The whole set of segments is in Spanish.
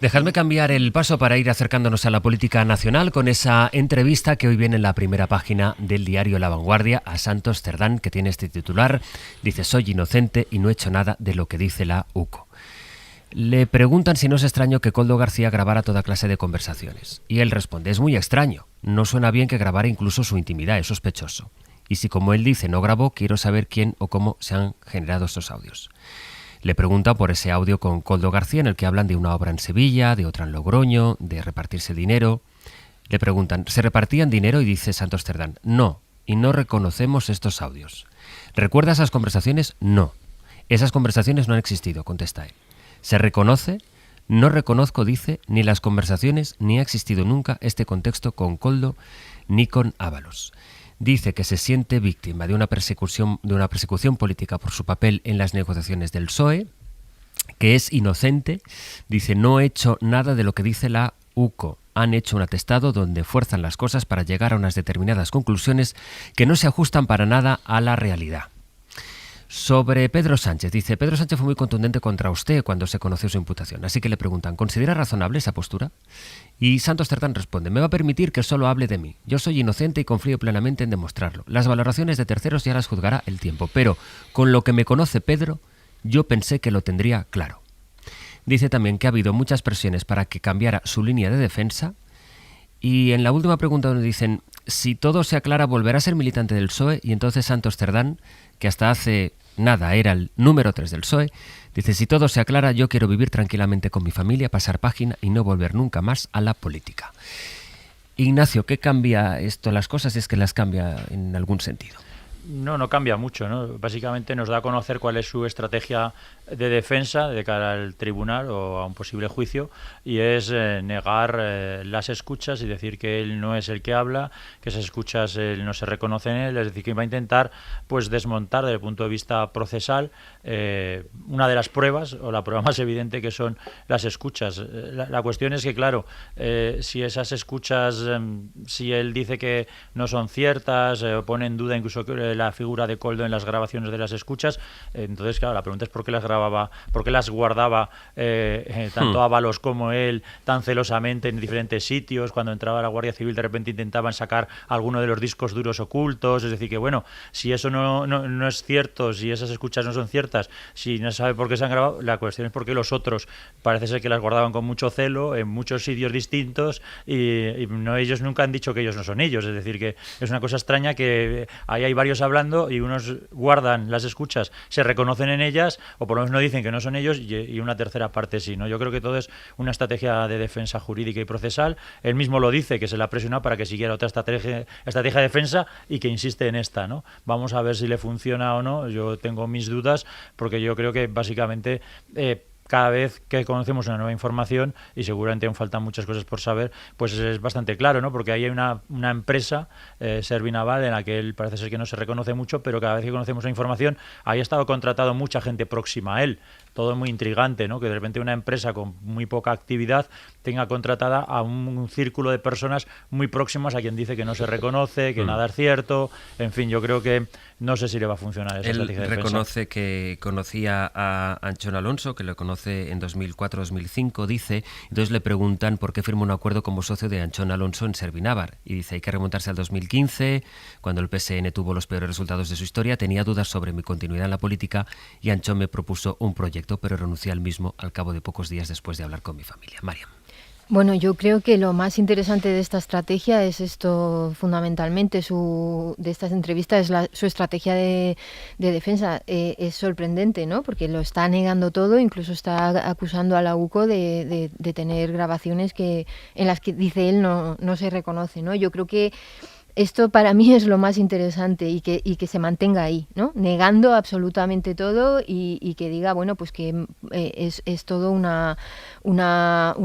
Dejadme cambiar el paso para ir acercándonos a la política nacional con esa entrevista que hoy viene en la primera página del diario La Vanguardia a Santos Cerdán, que tiene este titular. Dice: soy inocente y no he hecho nada de lo que dice la UCO. Le preguntan si no es extraño que Koldo García grabara toda clase de conversaciones. Y él responde: es muy extraño. No suena bien que grabara incluso su intimidad, es sospechoso. Y si, como él dice, no grabó, quiero saber quién o cómo se han generado estos audios. Le pregunta por ese audio con Koldo García en el que hablan de una obra en Sevilla, de otra en Logroño, de repartirse dinero. Le preguntan: ¿se repartían dinero? Y dice Santos Cerdán: no, y no reconocemos estos audios. ¿Recuerda esas conversaciones? No. Esas conversaciones no han existido, contesta él. ¿Se reconoce? No reconozco, dice, ni las conversaciones, ni ha existido nunca este contexto con Koldo ni con Ábalos. Dice que se siente víctima de una persecución política por su papel en las negociaciones del PSOE, que es inocente. Dice: no he hecho nada de lo que dice la UCO. Han hecho un atestado donde fuerzan las cosas para llegar a unas determinadas conclusiones que no se ajustan para nada a la realidad. Sobre Pedro Sánchez, dice: Pedro Sánchez fue muy contundente contra usted cuando se conoció su imputación. Así que le preguntan: ¿considera razonable esa postura? Y Santos Cerdán responde: me va a permitir que solo hable de mí. Yo soy inocente y confío plenamente en demostrarlo. Las valoraciones de terceros ya las juzgará el tiempo, pero con lo que me conoce Pedro, yo pensé que lo tendría claro. Dice también que ha habido muchas presiones para que cambiara su línea de defensa. Y en la última pregunta donde dicen: si todo se aclara, ¿volverá a ser militante del PSOE? Y entonces Santos Cerdán, que hasta hace nada era el número 3 del PSOE, dice: si todo se aclara, yo quiero vivir tranquilamente con mi familia, pasar página y no volver nunca más a la política. Ignacio, ¿qué cambia esto las cosas? Es que las cambia en algún sentido. No cambia mucho, ¿no? Básicamente nos da a conocer cuál es su estrategia de defensa de cara al tribunal o a un posible juicio, y es negar las escuchas y decir que él no es el que habla, que esas escuchas él no se reconoce en él, es decir, que va a intentar pues desmontar desde el punto de vista procesal una de las pruebas, o la prueba más evidente, que son las escuchas. La cuestión es que, claro, si esas escuchas, si él dice que no son ciertas, pone en duda incluso la figura de Koldo en las grabaciones de las escuchas, entonces, claro, la pregunta es por qué las grababa, por qué las guardaba tanto Ábalos como él tan celosamente en diferentes sitios. Cuando entraba la Guardia Civil, de repente intentaban sacar alguno de los discos duros ocultos. Es decir, que bueno, si eso no es cierto, si esas escuchas no son ciertas, si no se sabe por qué se han grabado, la cuestión es por qué los otros parece ser que las guardaban con mucho celo en muchos sitios distintos, y no, ellos nunca han dicho que ellos no son ellos. Es decir, que es una cosa extraña que ahí hay varios hablando y unos guardan las escuchas, se reconocen en ellas, o por lo menos no dicen que no son ellos, y una tercera parte sí, ¿no? Yo creo que todo es una estrategia de defensa jurídica y procesal. Él mismo lo dice, que se le ha presionado para que siguiera otra estrategia de defensa, y que insiste en esta, ¿no? Vamos a ver si le funciona o no. Yo tengo mis dudas, porque yo creo que básicamente cada vez que conocemos una nueva información, y seguramente aún faltan muchas cosas por saber, pues es bastante claro, ¿no? Porque ahí hay una empresa, Servinaval, en la que él parece ser que no se reconoce mucho, pero cada vez que conocemos la información, ahí ha estado contratado mucha gente próxima a él. Todo es muy intrigante, ¿no? Que de repente una empresa con muy poca actividad tenga contratada a un círculo de personas muy próximas a quien dice que no se reconoce, que nada es cierto. En fin, yo creo que no sé si le va a funcionar esa estrategia de defensa. Él reconoce que conocía a Anchón Alonso, que lo conoce en 2004-2005, dice. Entonces le preguntan por qué firmó un acuerdo como socio de Anchón Alonso en Servinavar. Y dice: hay que remontarse al 2015, cuando el PSN tuvo los peores resultados de su historia. Tenía dudas sobre mi continuidad en la política y Anchón me propuso un proyecto, pero renuncié al mismo al cabo de pocos días después de hablar con mi familia. Mariam. Bueno, yo creo que lo más interesante de esta estrategia es esto, fundamentalmente, de estas entrevistas, es su estrategia de defensa. Es sorprendente, ¿no? Porque lo está negando todo, incluso está acusando a la UCO de tener grabaciones en las que, dice él, no se reconoce, ¿no? Yo creo que esto para mí es lo más interesante, y que se mantenga ahí, ¿no? Negando absolutamente todo, y que diga, bueno, pues que es todo una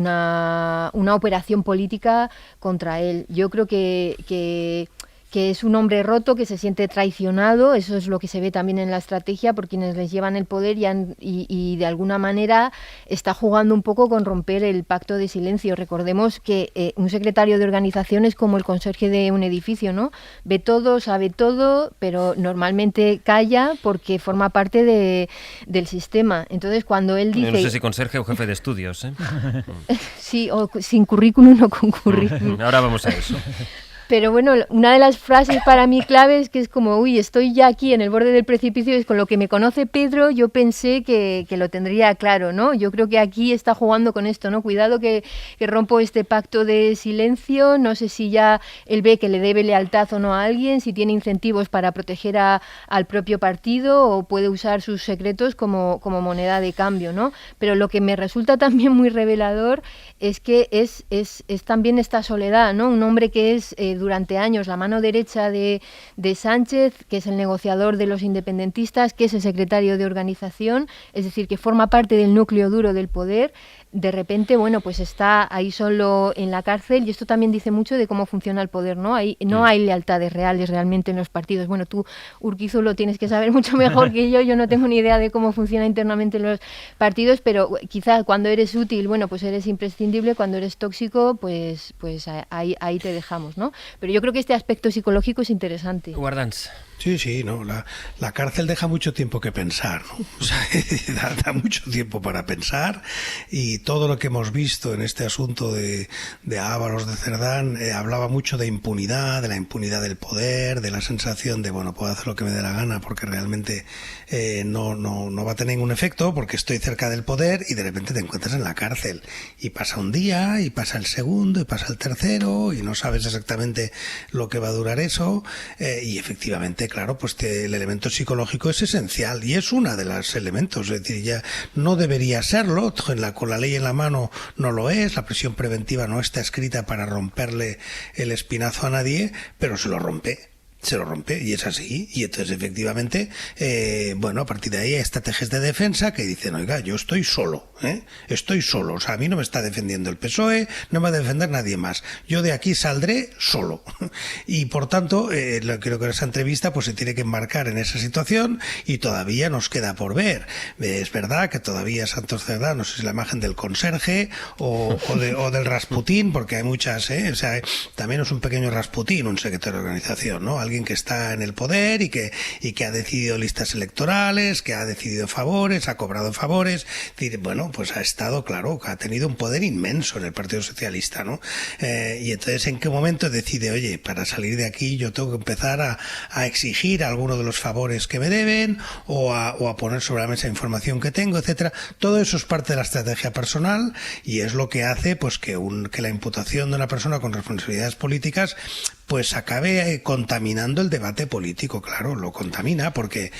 operación política contra él. Yo creo que que es un hombre roto, que se siente traicionado. Eso es lo que se ve también en la estrategia por quienes les llevan el poder y de alguna manera está jugando un poco con romper el pacto de silencio. Recordemos que un secretario de organización es como el conserje de un edificio, ¿no? Ve todo, sabe todo, pero normalmente calla porque forma parte del sistema. Entonces, cuando él dice... No sé si conserje o jefe de estudios, ¿eh? Sí, o sin currículum o con currículum. Ahora vamos a eso. Pero bueno, una de las frases para mí claves, que es como, uy, estoy ya aquí en el borde del precipicio, es con lo que me conoce Pedro, yo pensé que lo tendría claro, ¿no? Yo creo que aquí está jugando con esto, ¿no? Cuidado que rompo este pacto de silencio, no sé si ya él ve que le debe lealtad o no a alguien, si tiene incentivos para proteger al propio partido o puede usar sus secretos como moneda de cambio, ¿no? Pero lo que me resulta también muy revelador es que es también esta soledad, ¿no? Un hombre que es durante años la mano derecha de Sánchez, que es el negociador de los independentistas, que es el secretario de organización, es decir, que forma parte del núcleo duro del poder. De repente, bueno, pues está ahí solo en la cárcel y esto también dice mucho de cómo funciona el poder, ¿no? No hay lealtades reales realmente en los partidos. Bueno, tú, Urquizu, lo tienes que saber mucho mejor que yo no tengo ni idea de cómo funciona internamente los partidos, pero quizá cuando eres útil, bueno, pues eres imprescindible, cuando eres tóxico, pues ahí te dejamos, ¿no? Pero yo creo que este aspecto psicológico es interesante. Guardans. Sí, no, la cárcel deja mucho tiempo que pensar, ¿no? O sea, da mucho tiempo para pensar y todo lo que hemos visto en este asunto de Ábalos, de Cerdán, hablaba mucho de impunidad, de la impunidad del poder, de la sensación de, bueno, puedo hacer lo que me dé la gana porque realmente no va a tener ningún efecto porque estoy cerca del poder y de repente te encuentras en la cárcel y pasa un día y pasa el segundo y pasa el tercero y no sabes exactamente lo que va a durar eso y efectivamente, claro, pues el elemento psicológico es esencial y es uno de los elementos, es decir, ya no debería serlo, con la ley en la mano no lo es, la prisión preventiva no está escrita para romperle el espinazo a nadie, pero se lo rompe y es así, y entonces efectivamente a partir de ahí hay estrategias de defensa que dicen, oiga, yo estoy solo, o sea, a mí no me está defendiendo el PSOE, no me va a defender nadie más, yo de aquí saldré solo y por tanto creo que esa entrevista pues se tiene que enmarcar en esa situación y todavía nos queda por ver. Es verdad que todavía Santos Cerdán, no sé si la imagen del conserje o del Rasputín, porque hay muchas, o sea, también es un pequeño Rasputín, un secretario de organización, ¿no? Alguien que está en el poder y que ha decidido listas electorales, que ha decidido favores, ha cobrado favores, es decir, bueno, pues ha estado, claro, ha tenido un poder inmenso en el Partido Socialista, ¿no? Y entonces, ¿en qué momento decide, oye, para salir de aquí yo tengo que empezar a exigir alguno de los favores que me deben o a poner sobre la mesa información que tengo, etcétera? Todo eso es parte de la estrategia personal y es lo que hace pues que la imputación de una persona con responsabilidades políticas pues acabe contaminando el debate político, claro, lo contamina, porque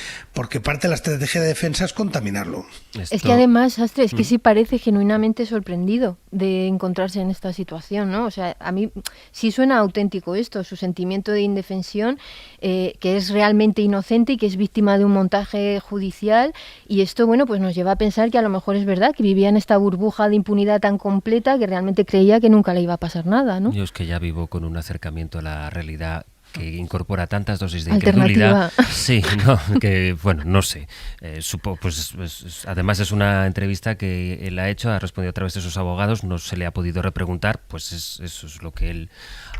parte de la estrategia de defensa es contaminarlo. Es que además, Astre, es que sí parece genuinamente sorprendido de encontrarse en esta situación, ¿no? O sea, a mí sí suena auténtico esto, su sentimiento de indefensión, que es realmente inocente y que es víctima de un montaje judicial, y esto, bueno, pues nos lleva a pensar que a lo mejor es verdad, que vivía en esta burbuja de impunidad tan completa que realmente creía que nunca le iba a pasar nada, ¿no? Yo es que ya vivo con un acercamiento a la realidad que incorpora tantas dosis de incredulidad. Sí, no, que bueno, no sé. Además es una entrevista que él ha hecho, ha respondido a través de sus abogados, no se le ha podido repreguntar, pues eso es lo que él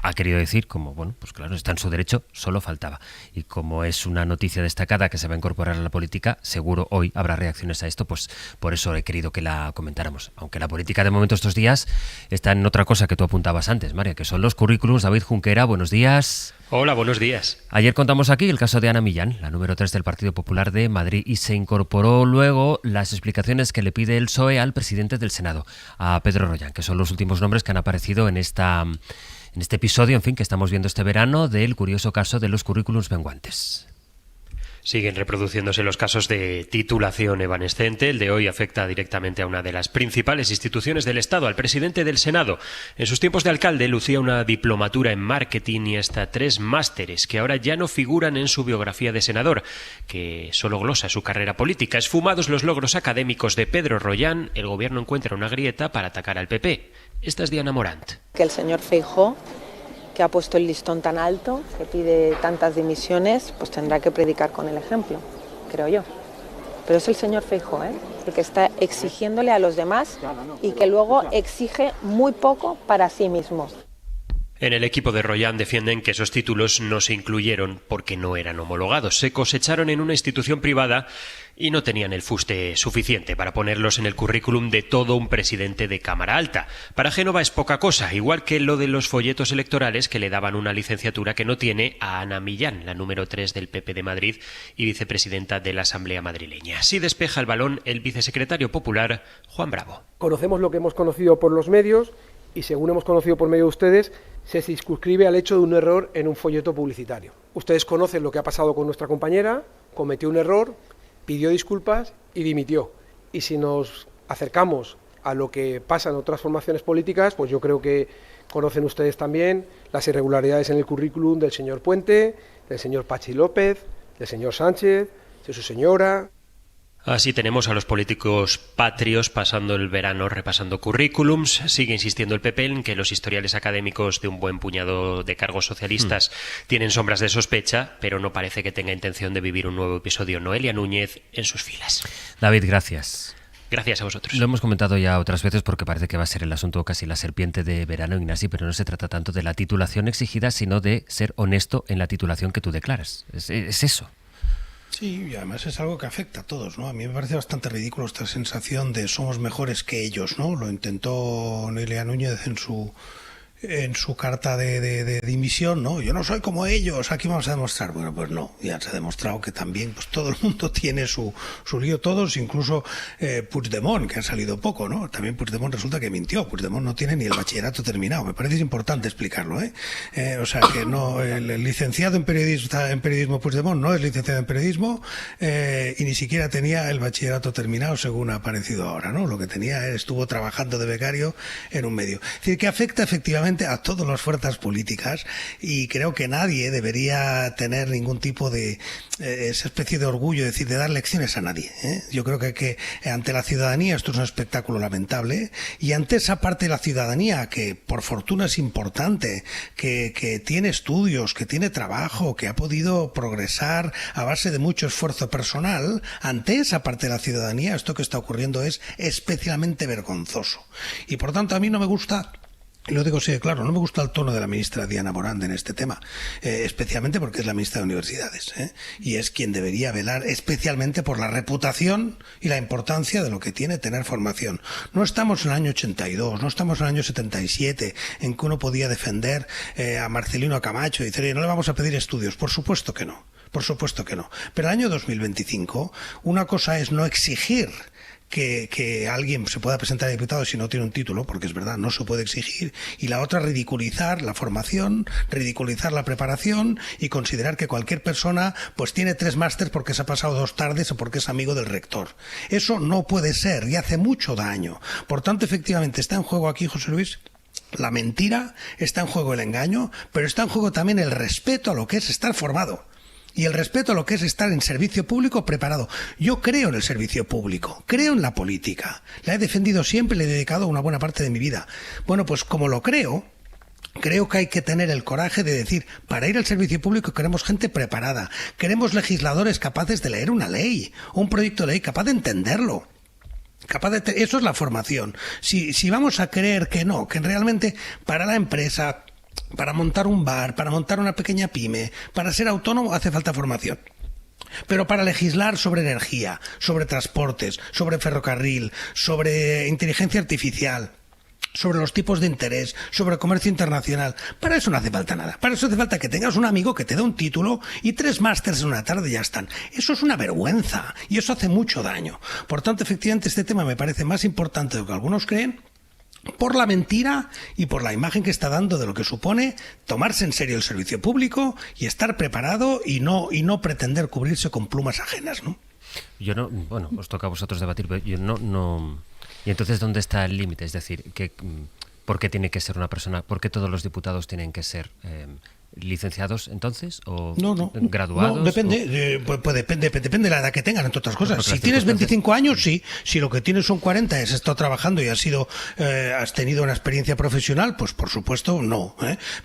ha querido decir, como bueno, pues claro, está en su derecho, solo faltaba. Y como es una noticia destacada que se va a incorporar a la política, seguro hoy habrá reacciones a esto, pues por eso he querido que la comentáramos. Aunque la política de momento estos días está en otra cosa que tú apuntabas antes, María, que son los currículums. David Junquera, buenos días. Hola, buenos días. Ayer contamos aquí el caso de Ana Millán, la número 3 del Partido Popular de Madrid, y se incorporó luego las explicaciones que le pide el PSOE al presidente del Senado, a Pedro Rollán, que son los últimos nombres que han aparecido en este episodio, en fin, que estamos viendo este verano, del curioso caso de los currículums menguantes. Siguen reproduciéndose los casos de titulación evanescente. El de hoy afecta directamente a una de las principales instituciones del Estado, al presidente del Senado. En sus tiempos de alcalde lucía una diplomatura en marketing y hasta 3 másteres que ahora ya no figuran en su biografía de senador, que solo glosa su carrera política. Esfumados los logros académicos de Pedro Rollán, el gobierno encuentra una grieta para atacar al PP. Esta es Diana Morant. Que el señor Feijóo que ha puesto el listón tan alto, que pide tantas dimisiones, pues tendrá que predicar con el ejemplo, creo yo. Pero es el señor Feijóo, el que está exigiéndole a los demás y que luego exige muy poco para sí mismo. En el equipo de Royan defienden que esos títulos no se incluyeron porque no eran homologados. Se cosecharon en una institución privada y no tenían el fuste suficiente para ponerlos en el currículum de todo un presidente de Cámara Alta. Para Génova es poca cosa, igual que lo de los folletos electorales que le daban una licenciatura que no tiene a Ana Millán, la número 3 del PP de Madrid y vicepresidenta de la Asamblea madrileña. Así despeja el balón el vicesecretario popular, Juan Bravo. Conocemos lo que hemos conocido por los medios y según hemos conocido por medio de ustedes, se circunscribe al hecho de un error en un folleto publicitario. Ustedes conocen lo que ha pasado con nuestra compañera, cometió un error, pidió disculpas y dimitió. Y si nos acercamos a lo que pasa en otras formaciones políticas, pues yo creo que conocen ustedes también las irregularidades en el currículum del señor Puente, del señor Pachi López, del señor Sánchez, de su señora. Así tenemos a los políticos patrios pasando el verano repasando currículums. Sigue insistiendo el PP en que los historiales académicos de un buen puñado de cargos socialistas tienen sombras de sospecha, pero no parece que tenga intención de vivir un nuevo episodio Noelia Núñez en sus filas. David, gracias. Gracias a vosotros. Lo hemos comentado ya otras veces porque parece que va a ser el asunto casi la serpiente de verano, Ignasi, pero no se trata tanto de la titulación exigida, sino de ser honesto en la titulación que tú declaras. Es eso. Sí, y además es algo que afecta a todos, ¿no? A mí me parece bastante ridículo esta sensación de somos mejores que ellos, ¿no? Lo intentó Noelia Núñez en su carta de dimisión, ¿no? Yo no soy como ellos, aquí vamos a demostrar. Bueno, pues no, ya se ha demostrado que también pues todo el mundo tiene su lío, todos, incluso Puigdemont, que ha salido poco, ¿no? También Puigdemont resulta que mintió, Puigdemont no tiene ni el bachillerato terminado, me parece importante explicarlo, o sea, que no, el licenciado en periodismo Puigdemont no es licenciado en periodismo y ni siquiera tenía el bachillerato terminado según ha aparecido ahora, ¿no? Lo que tenía, estuvo trabajando de becario en un medio. Es decir, que afecta efectivamente a todas las fuerzas políticas y creo que nadie debería tener ningún tipo de esa especie de orgullo, es decir, de dar lecciones a nadie. Yo creo que ante la ciudadanía esto es un espectáculo lamentable y ante esa parte de la ciudadanía que por fortuna es importante, que tiene estudios, que tiene trabajo, que ha podido progresar a base de mucho esfuerzo personal, ante esa parte de la ciudadanía esto que está ocurriendo es especialmente vergonzoso. Y por tanto a mí no me gusta. Y lo digo sí, claro, no me gusta el tono de la ministra Diana Morante en este tema, especialmente porque es la ministra de Universidades, y es quien debería velar especialmente por la reputación y la importancia de lo que tiene tener formación. No estamos en el año 82, no estamos en el año 77, en que uno podía defender a Marcelino Camacho y decir, no le vamos a pedir estudios. Por supuesto que no, por supuesto que no. Pero el año 2025, una cosa es no exigir que alguien se pueda presentar a diputado si no tiene un título, porque es verdad, no se puede exigir, y la otra ridiculizar la formación, ridiculizar la preparación y considerar que cualquier persona pues tiene 3 másters porque se ha pasado 2 tardes o porque es amigo del rector. Eso no puede ser y hace mucho daño. Por tanto, efectivamente, está en juego aquí, José Luis, la mentira, está en juego el engaño, pero está en juego también el respeto a lo que es estar formado. Y el respeto a lo que es estar en servicio público preparado. Yo creo en el servicio público, creo en la política. La he defendido siempre, le he dedicado una buena parte de mi vida. Bueno, pues como lo creo que hay que tener el coraje de decir, para ir al servicio público queremos gente preparada, queremos legisladores capaces de leer una ley, un proyecto de ley capaz de entenderlo. Eso es la formación. Si vamos a creer que no, que realmente para la empresa, para montar un bar, para montar una pequeña pyme, para ser autónomo hace falta formación. Pero para legislar sobre energía, sobre transportes, sobre ferrocarril, sobre inteligencia artificial, sobre los tipos de interés, sobre comercio internacional, para eso no hace falta nada. Para eso hace falta que tengas un amigo que te dé un título y 3 másters en una tarde y ya están. Eso es una vergüenza y eso hace mucho daño. Por tanto, efectivamente, este tema me parece más importante de lo que algunos creen, por la mentira y por la imagen que está dando de lo que supone tomarse en serio el servicio público y estar preparado y no pretender cubrirse con plumas ajenas, ¿no? Yo no, bueno, os toca a vosotros debatir, pero yo no. Y entonces, ¿dónde está el límite? Es decir, ¿por qué tiene que ser una persona? ¿Por qué todos los diputados tienen que ser ¿Licenciados entonces o no, graduados? No, depende, depende de la edad que tengan, entre otras cosas. Si tienes 25 años, sí. Si lo que tienes son 40, has estado trabajando y has tenido una experiencia profesional, pues por supuesto no.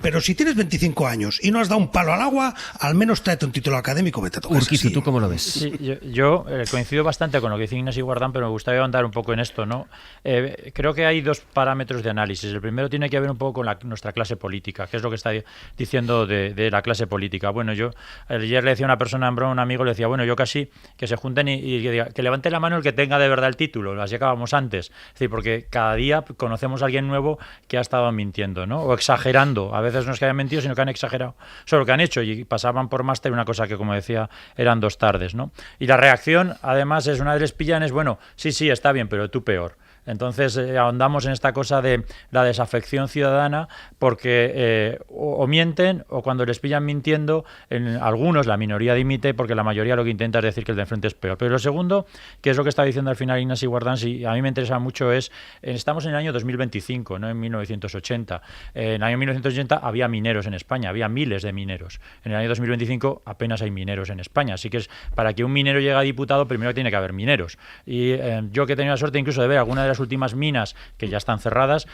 Pero si tienes 25 años y no has dado un palo al agua, al menos tráete un título académico, vete a tu casa. Urquizu, ¿tú cómo lo ves? Sí, yo coincido bastante con lo que dice Ignasi Guardán, pero me gustaría ahondar un poco en esto, ¿no? Creo que hay dos parámetros de análisis. El primero tiene que ver un poco con nuestra clase política, que es lo que está diciendo de la clase política. Bueno, yo ayer le decía a una persona en broma, un amigo, le decía, bueno, yo casi que se junten y que levante la mano el que tenga de verdad el título, así acabamos antes. Es decir, porque cada día conocemos a alguien nuevo que ha estado mintiendo, ¿no? O exagerando. A veces no es que hayan mentido, sino que han exagerado sobre lo que han hecho y pasaban por máster una cosa que, como decía, eran 2 tardes, ¿no? Y la reacción, además, es una de les pillan, es, bueno, sí, está bien, pero tú peor. Entonces ahondamos en esta cosa de la desafección ciudadana porque o mienten o cuando les pillan mintiendo, en algunos, la minoría dimite porque la mayoría lo que intenta es decir que el de enfrente es peor. Pero lo segundo, que es lo que está diciendo al final Ignasi Guardán, si a mí me interesa mucho es, estamos en el año 2025, no en 1980. En el año 1980 había mineros en España, había miles de mineros. En el año 2025 apenas hay mineros en España. Así que para que un minero llegue a diputado, primero tiene que haber mineros. Y yo que he tenido la suerte incluso de ver alguna de las últimas minas que ya están cerradas,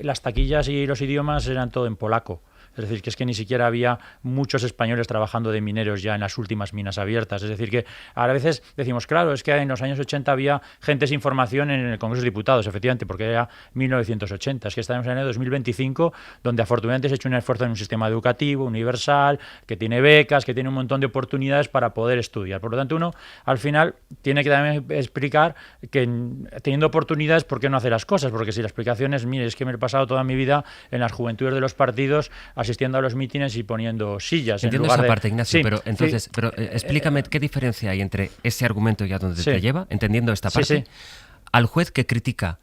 las taquillas y los idiomas eran todo en polaco. Es decir, que es que ni siquiera había muchos españoles trabajando de mineros ya en las últimas minas abiertas. Es decir, que a veces decimos, claro, es que en los años 80 había gente sin formación en el Congreso de Diputados, efectivamente, porque era 1980. Es que estamos en el año 2025, donde afortunadamente se ha hecho un esfuerzo en un sistema educativo universal, que tiene becas, que tiene un montón de oportunidades para poder estudiar. Por lo tanto, uno, al final, tiene que también explicar que teniendo oportunidades, ¿por qué no hacer las cosas? Porque si la explicación es, mire, es que me he pasado toda mi vida en las juventudes de los partidos asistiendo a los mítines y poniendo sillas. Entiendo esa parte, Ignacio, sí, pero entonces, sí, pero explícame qué diferencia hay entre ese argumento y a dónde te lleva, entendiendo esta parte, al juez que critica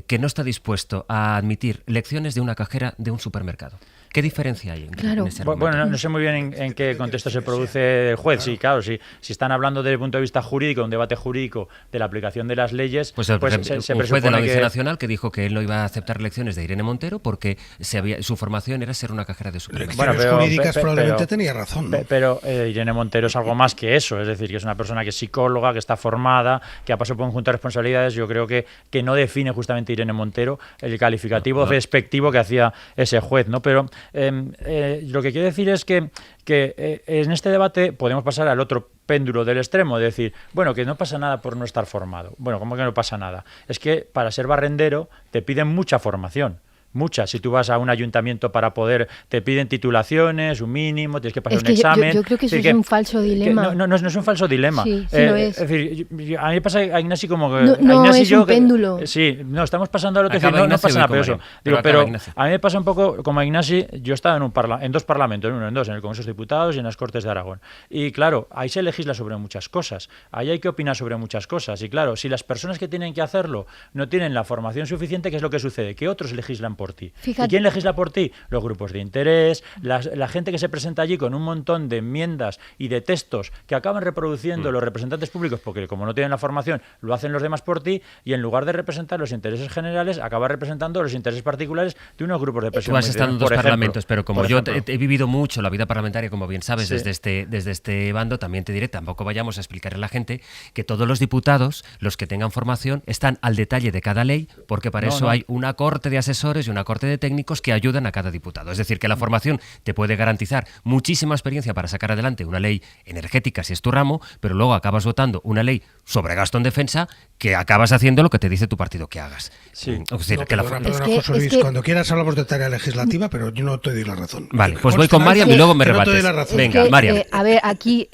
que no está dispuesto a admitir lecciones de una cajera de un supermercado. ¿Qué diferencia hay en ese argumento? Bueno, no sé muy bien en qué contexto se produce el juez. Sí, claro, si están hablando desde el punto de vista jurídico, un debate jurídico de la aplicación de las leyes, pues se un juez de la Audiencia Nacional que dijo que él no iba a aceptar lecciones de Irene Montero porque su formación era ser una cajera de supermercado. Lecciones jurídicas probablemente tenía razón, ¿no? Pero Irene Montero es algo más que eso, es decir, que es una persona que es psicóloga, que está formada, que ha pasado por un conjunto de responsabilidades. Yo creo que no define justamente Irene Montero el calificativo despectivo que hacía ese juez, ¿no? Pero lo que quiero decir es que en este debate podemos pasar al otro péndulo del extremo, de decir, bueno, que no pasa nada por no estar formado. Bueno, ¿cómo que no pasa nada? Es que para ser barrendero te piden mucha formación. Muchas. Si tú vas a un ayuntamiento para poder, te piden titulaciones, un mínimo, tienes que pasar un examen. Yo creo que eso es un falso dilema. No es un falso dilema. Sí, sí lo es. Es decir, a mí me pasa a Ignasi como que... No Ignasi es un péndulo. Estamos pasando al otro. No pasa nada, pero eso. Pero a mí me pasa un poco como a Ignasi, yo he estado en 2 parlamentos, en el Congreso de Diputados y en las Cortes de Aragón. Y claro, ahí se legisla sobre muchas cosas. Ahí hay que opinar sobre muchas cosas. Y claro, si las personas que tienen que hacerlo no tienen la formación suficiente, ¿qué es lo que sucede? Que otros legislan por ti. Fíjate. ¿Y quién legisla por ti? Los grupos de interés, la gente que se presenta allí con un montón de enmiendas y de textos que acaban reproduciendo los representantes públicos, porque como no tienen la formación, lo hacen los demás por ti, y en lugar de representar los intereses generales, acaba representando los intereses particulares de unos grupos de presión. Tú has estado en 2 parlamentos, pero como yo he vivido mucho la vida parlamentaria, como bien sabes, desde este bando, también te diré, tampoco vayamos a explicarle a la gente que todos los diputados, los que tengan formación, están al detalle de cada ley, porque para eso hay una corte de asesores y una corte de técnicos que ayudan a cada diputado. Es decir, que la formación te puede garantizar muchísima experiencia para sacar adelante una ley energética, si es tu ramo, pero luego acabas votando una ley sobre gasto en defensa que acabas haciendo lo que te dice tu partido que hagas. Sí. Es decir, José Luis, cuando quieras hablamos de tarea legislativa, pero yo no te doy la razón. Vale, pues voy con Mariam y luego me rebates. Venga, Mariam. A ver, aquí,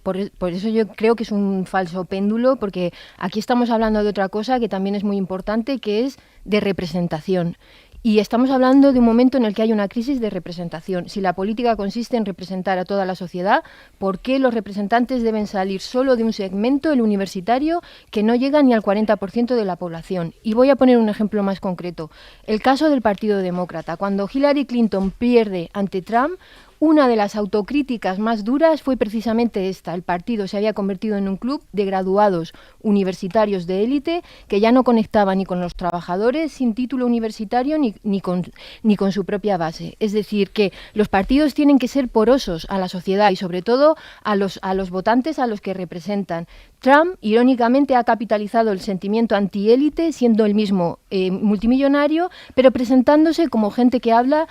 por eso yo creo que es un falso péndulo, porque aquí estamos hablando de otra cosa que también es muy importante, que es de representación. Y estamos hablando de un momento en el que hay una crisis de representación. Si la política consiste en representar a toda la sociedad, ¿por qué los representantes deben salir solo de un segmento, el universitario, que no llega ni al 40% de la población? Y voy a poner un ejemplo más concreto. El caso del Partido Demócrata. Cuando Hillary Clinton pierde ante Trump, una de las autocríticas más duras fue precisamente esta. El partido se había convertido en un club de graduados universitarios de élite que ya no conectaba ni con los trabajadores sin título universitario ni con su propia base. Es decir, que los partidos tienen que ser porosos a la sociedad y sobre todo a los votantes a los que representan. Trump, irónicamente, ha capitalizado el sentimiento antiélite, siendo el mismo multimillonario, pero presentándose como gente que habla,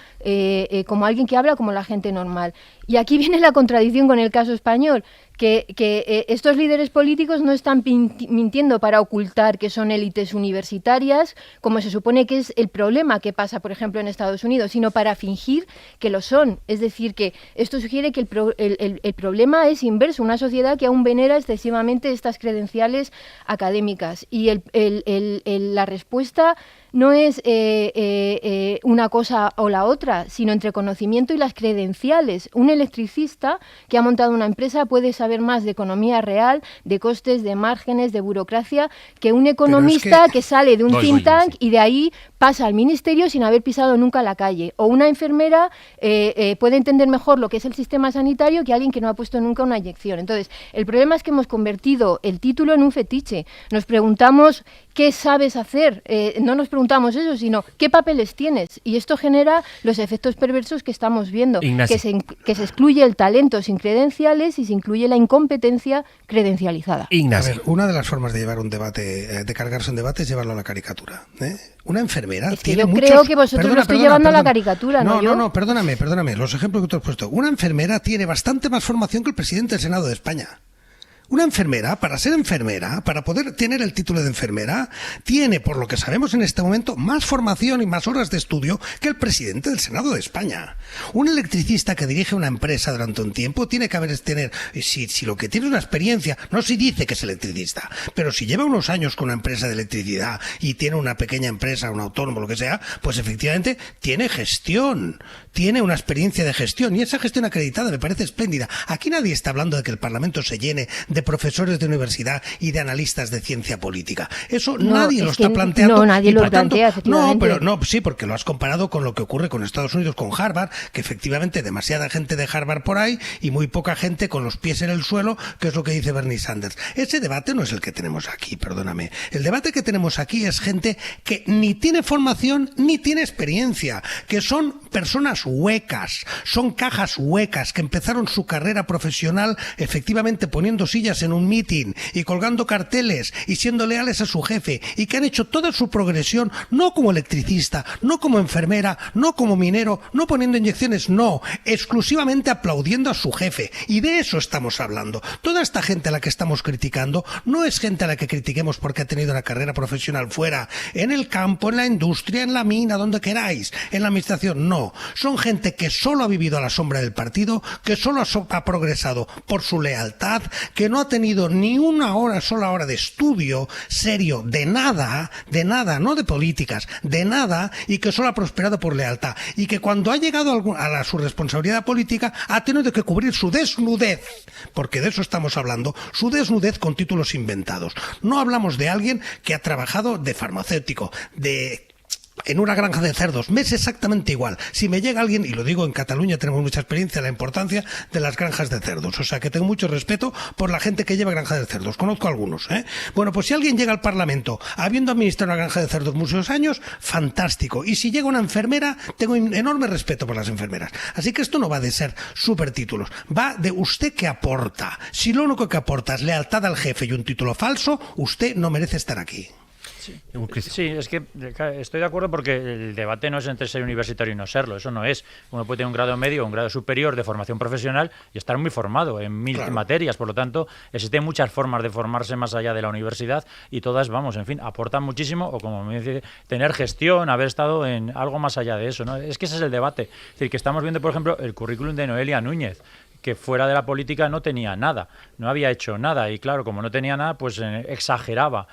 como alguien que habla como la gente normal. Y aquí viene la contradicción con el caso español, que estos líderes políticos no están mintiendo para ocultar que son élites universitarias, como se supone que es el problema que pasa, por ejemplo, en Estados Unidos, sino para fingir que lo son. Es decir, que esto sugiere que el problema es inverso, una sociedad que aún venera excesivamente estas credenciales académicas. Y la respuesta no es una cosa o la otra, sino entre conocimiento y las credenciales. Un electricista que ha montado una empresa puede saber más de economía real, de costes, de márgenes, de burocracia, que un economista que sale de un think tank y de ahí pasa al ministerio sin haber pisado nunca la calle. O una enfermera puede entender mejor lo que es el sistema sanitario que alguien que no ha puesto nunca una inyección. Entonces, el problema es que hemos convertido el título en un fetiche. Nos preguntamos qué sabes hacer, no nos preguntamos eso, sino qué papeles tienes. Y esto genera los efectos perversos que estamos viendo, que se excluye el talento sin credenciales y se incluye la incompetencia credencializada. Ignacio. A ver, una de las formas de llevar un debate, de cargarse un debate, es llevarlo a la caricatura. Una enfermera tiene muchos... creo que vosotros lo estáis llevando a la caricatura, ¿no? No, perdóname, los ejemplos que tú has puesto. Una enfermera tiene bastante más formación que el presidente del Senado de España. Una enfermera, para ser enfermera, para poder tener el título de enfermera, tiene, por lo que sabemos en este momento, más formación y más horas de estudio que el presidente del Senado de España. Un electricista que dirige una empresa durante un tiempo tiene que tener, si lo que tiene es una experiencia, no si dice que es electricista, pero si lleva unos años con una empresa de electricidad y tiene una pequeña empresa, un autónomo, lo que sea, pues efectivamente tiene gestión, tiene una experiencia de gestión, y esa gestión acreditada me parece espléndida. Aquí nadie está hablando de que el Parlamento se llene de profesores de universidad y de analistas de ciencia política. Eso nadie lo está planteando. No, nadie lo plantea, efectivamente. Sí, porque lo has comparado con lo que ocurre con Estados Unidos, con Harvard, que efectivamente demasiada gente de Harvard por ahí y muy poca gente con los pies en el suelo, que es lo que dice Bernie Sanders. Ese debate no es el que tenemos aquí, perdóname. El debate que tenemos aquí es gente que ni tiene formación ni tiene experiencia, que son personas huecas, son cajas huecas que empezaron su carrera profesional efectivamente poniendo sillas en un meeting y colgando carteles y siendo leales a su jefe, y que han hecho toda su progresión no como electricista, no como enfermera, no como minero, no poniendo inyecciones, no, exclusivamente aplaudiendo a su jefe. Y de eso estamos hablando. Toda esta gente a la que estamos criticando no es gente a la que critiquemos porque ha tenido una carrera profesional fuera, en el campo, en la industria, en la mina, donde queráis, en la administración, no. Son gente que solo ha vivido a la sombra del partido, que solo ha progresado por su lealtad, que no ha tenido ni una sola hora de estudio serio de nada, no de políticas, de nada, y que solo ha prosperado por lealtad, y que cuando ha llegado a su responsabilidad política ha tenido que cubrir su desnudez, porque de eso estamos hablando, su desnudez con títulos inventados. No hablamos de alguien que ha trabajado de farmacéutico, en una granja de cerdos, me es exactamente igual. Si me llega alguien, y lo digo, en Cataluña tenemos mucha experiencia, la importancia de las granjas de cerdos, o sea que tengo mucho respeto por la gente que lleva granjas de cerdos, conozco algunos, Bueno, pues si alguien llega al Parlamento habiendo administrado una granja de cerdos muchos años, fantástico, y si llega una enfermera, tengo enorme respeto por las enfermeras. Así que esto no va de ser supertítulos, va de usted que aporta. Si lo único que aporta es lealtad al jefe y un título falso, usted no merece estar aquí. Sí, es que estoy de acuerdo, porque el debate no es entre ser universitario y no serlo, eso no es. Uno puede tener un grado medio o un grado superior de formación profesional y estar muy formado en mil materias, por lo tanto existen muchas formas de formarse más allá de la universidad y todas, aportan muchísimo, o como me dice, tener gestión, haber estado en algo más allá de eso, ¿no? Es que ese es el debate. Es decir, que estamos viendo, por ejemplo, el currículum de Noelia Núñez, que fuera de la política no tenía nada, no había hecho nada, y claro, como no tenía nada, pues exageraba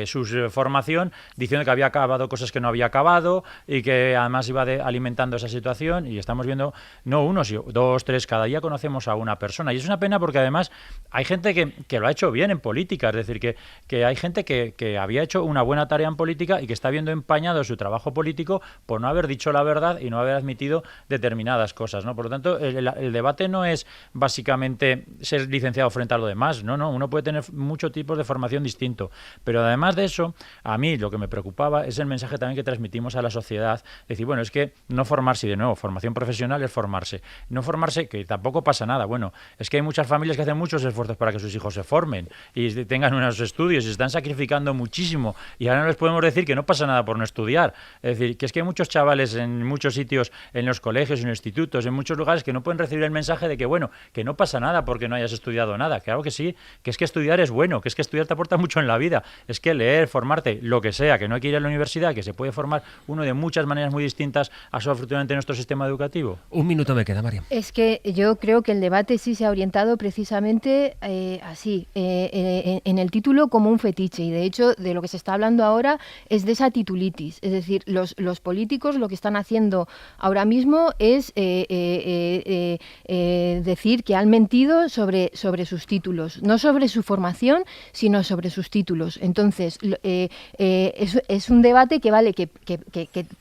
su formación, diciendo que había acabado cosas que no había acabado y que además iba alimentando esa situación, y estamos viendo, no uno, sino 2, 3, cada día conocemos a una persona, y es una pena porque además hay gente que lo ha hecho bien en política, es decir, que hay gente que había hecho una buena tarea en política y que está viendo empañado su trabajo político por no haber dicho la verdad y no haber admitido determinadas cosas, ¿no? Por lo tanto, el debate no es básicamente ser licenciado frente a lo demás, no, uno puede tener muchos tipos de formación distinto, pero además de eso, a mí lo que me preocupaba es el mensaje también que transmitimos a la sociedad, decir, bueno, es que no formarse, y de nuevo, formación profesional es formarse, no formarse, que tampoco pasa nada, bueno, es que hay muchas familias que hacen muchos esfuerzos para que sus hijos se formen y tengan unos estudios y se están sacrificando muchísimo, y ahora no les podemos decir que no pasa nada por no estudiar, es decir, que es que hay muchos chavales en muchos sitios, en los colegios, en institutos, en muchos lugares que no pueden recibir el mensaje de que, bueno, que no pasa nada porque no hayas estudiado nada, claro que sí, que es que estudiar es bueno, que es que estudiar te aporta mucho en la vida, es que leer, formarte, lo que sea, que no hay que ir a la universidad, que se puede formar uno de muchas maneras muy distintas a su afortunadamente nuestro sistema educativo. Un minuto me queda, María. Es que yo creo que el debate sí se ha orientado precisamente así, en el título como un fetiche, y de hecho de lo que se está hablando ahora es de esa titulitis, es decir, los políticos lo que están haciendo ahora mismo es decir que han mentido sobre sus títulos, no sobre su formación, sino sobre sus títulos. Entonces, es un debate que vale, que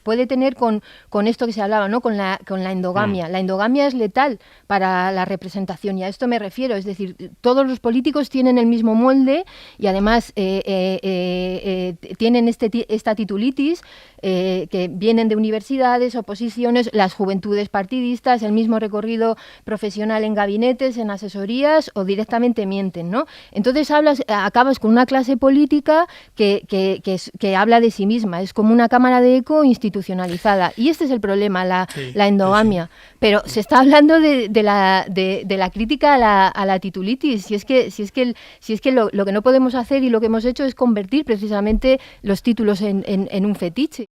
puede tener con esto que se hablaba, ¿no? Con la endogamia. La endogamia es letal para la representación, y a esto me refiero, es decir, todos los políticos tienen el mismo molde y además tienen esta titulitis, que vienen de universidades, oposiciones, las juventudes partidistas, el mismo recorrido profesional en gabinetes, en asesorías, o directamente mienten, ¿no? Entonces acabas con una clase política que habla de sí misma, es como una cámara de eco institucionalizada, y este es el problema, la endogamia. Sí. Pero se está hablando de la crítica a la titulitis, si es que lo que no podemos hacer y lo que hemos hecho es convertir precisamente los títulos en un fetiche.